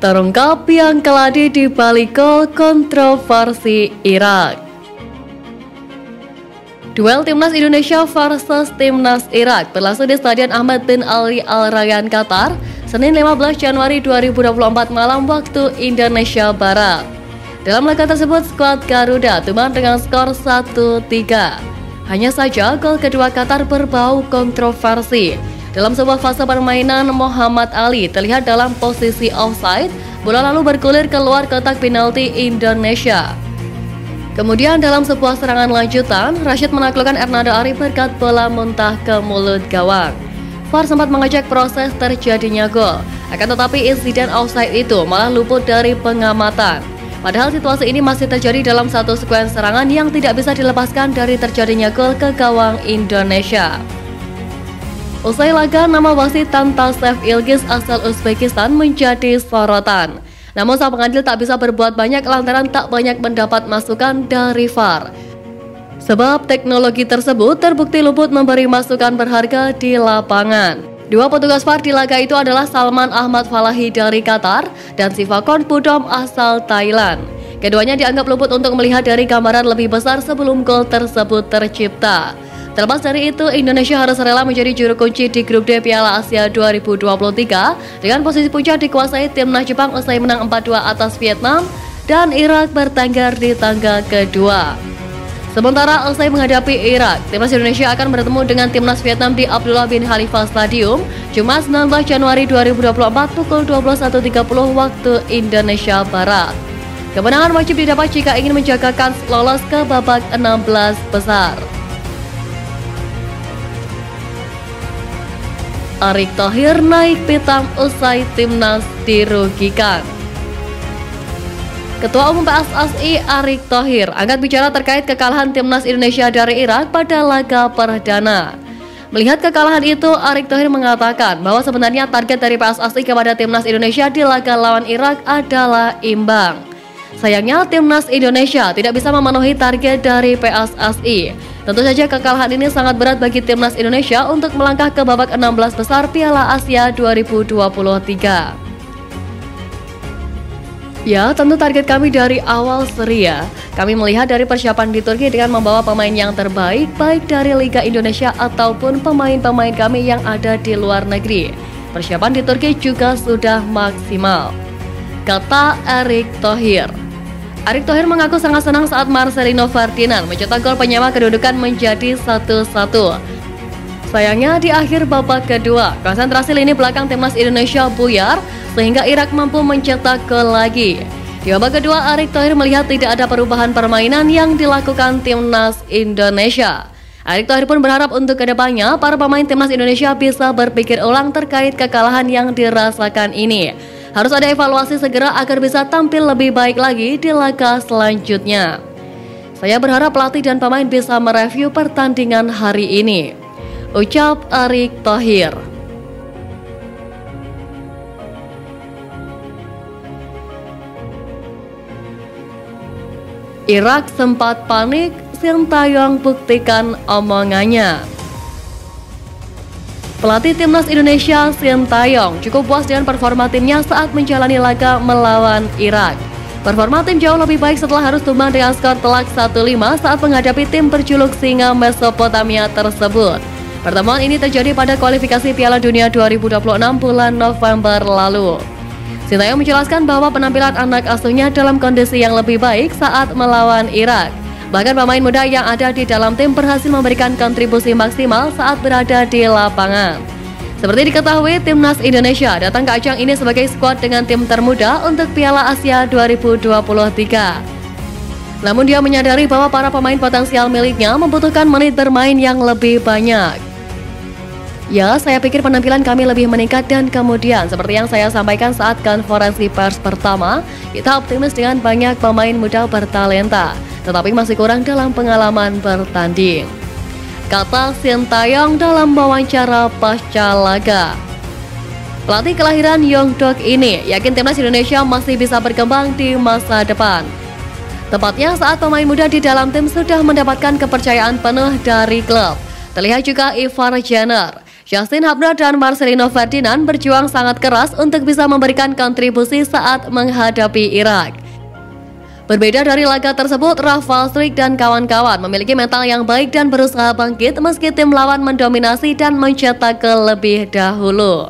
Terungkap yang keladi di balik gol kontroversi Irak. Duel Timnas Indonesia versus Timnas Irak berlangsung di Stadion Ahmad bin Ali Al Rayyan, Qatar, Senin 15 Januari 2024 malam waktu Indonesia Barat. Dalam laga tersebut, skuad Garuda tumbang dengan skor 1-3. Hanya saja, gol kedua Qatar berbau kontroversi. Dalam sebuah fase permainan, Muhammad Ali terlihat dalam posisi offside, bola lalu bergulir keluar kotak penalti Indonesia. Kemudian dalam sebuah serangan lanjutan, Rashid menaklukkan Ernando Ari berkat bola muntah ke mulut gawang. VAR sempat mengecek proses terjadinya gol, akan tetapi insiden offside itu malah luput dari pengamatan. Padahal situasi ini masih terjadi dalam satu sekuens serangan yang tidak bisa dilepaskan dari terjadinya gol ke gawang Indonesia. Usai laga, nama wasit Tantashev Ilgiz asal Uzbekistan menjadi sorotan. Namun sang pengadil tak bisa berbuat banyak lantaran tak banyak mendapat masukan dari VAR. Sebab teknologi tersebut terbukti luput memberi masukan berharga di lapangan. Dua petugas VAR di laga itu adalah Salman Ahmad Falahi dari Qatar dan Sivakon Pudom asal Thailand. Keduanya dianggap luput untuk melihat dari gambaran lebih besar sebelum gol tersebut tercipta. Terlepas dari itu, Indonesia harus rela menjadi juru kunci di grup D Piala Asia 2023 dengan posisi puncak dikuasai timnas Jepang usai menang 4-2 atas Vietnam dan Irak bertengger di tangga kedua. Sementara usai menghadapi Irak, timnas Indonesia akan bertemu dengan timnas Vietnam di Abdullah bin Khalifa Stadium Jumat 19 Januari 2024 pukul 21.30 waktu Indonesia Barat. Kemenangan wajib didapat jika ingin menjaga kans lolos ke babak 16 besar. Erick Thohir naik pitam usai timnas dirugikan. Ketua Umum PSSI Erick Thohir angkat bicara terkait kekalahan timnas Indonesia dari Irak pada laga perdana. Melihat kekalahan itu, Erick Thohir mengatakan bahwa sebenarnya target dari PSSI kepada timnas Indonesia di laga lawan Irak adalah imbang. Sayangnya timnas Indonesia tidak bisa memenuhi target dari PSSI. Tentu saja kekalahan ini sangat berat bagi timnas Indonesia untuk melangkah ke babak 16 besar Piala Asia 2023. Ya, tentu target kami dari awal seri ya. Kami melihat dari persiapan di Turki dengan membawa pemain yang terbaik baik dari Liga Indonesia ataupun pemain-pemain kami yang ada di luar negeri. Persiapan di Turki juga sudah maksimal, kata Erick Thohir. Erick Thohir mengaku sangat senang saat Marcelino Ferdinand mencetak gol penyama kedudukan menjadi 1-1. Sayangnya di akhir babak kedua, konsentrasi lini belakang timnas Indonesia buyar sehingga Irak mampu mencetak gol lagi. Di babak kedua, Erick Thohir melihat tidak ada perubahan permainan yang dilakukan timnas Indonesia. Erick Thohir pun berharap untuk kedepannya para pemain timnas Indonesia bisa berpikir ulang terkait kekalahan yang dirasakan ini. Harus ada evaluasi segera agar bisa tampil lebih baik lagi di laga selanjutnya. Saya berharap pelatih dan pemain bisa mereview pertandingan hari ini, ucap Erick Thohir. Irak sempat panik, Sintayong buktikan omongannya. Pelatih timnas Indonesia Sintayong cukup puas dengan performa timnya saat menjalani laga melawan Irak. Performa tim jauh lebih baik setelah harus tumbang dengan skor telak 1-5 saat menghadapi tim berjuluk Singa Mesopotamia tersebut. Pertemuan ini terjadi pada kualifikasi Piala Dunia 2026 bulan November lalu. Sintayong menjelaskan bahwa penampilan anak asuhnya dalam kondisi yang lebih baik saat melawan Irak. Bahkan pemain muda yang ada di dalam tim berhasil memberikan kontribusi maksimal saat berada di lapangan. Seperti diketahui, timnas Indonesia datang ke ajang ini sebagai skuad dengan tim termuda untuk Piala Asia 2023. Namun dia menyadari bahwa para pemain potensial miliknya membutuhkan menit bermain yang lebih banyak. Ya, saya pikir penampilan kami lebih meningkat dan kemudian seperti yang saya sampaikan saat konferensi pers pertama, kita optimis dengan banyak pemain muda bertalenta, tetapi masih kurang dalam pengalaman bertanding, kata Sintayong dalam wawancara pasca laga. Pelatih kelahiran Yeongdeok ini yakin timnas Indonesia masih bisa berkembang di masa depan. Tepatnya saat pemain muda di dalam tim sudah mendapatkan kepercayaan penuh dari klub. Terlihat juga Ivar Jenner Justin Hubner dan Marcelino Ferdinand berjuang sangat keras untuk bisa memberikan kontribusi saat menghadapi Irak. Berbeda dari laga tersebut, Rafal Struijk dan kawan-kawan memiliki mental yang baik dan berusaha bangkit meski tim lawan mendominasi dan mencetak lebih dahulu.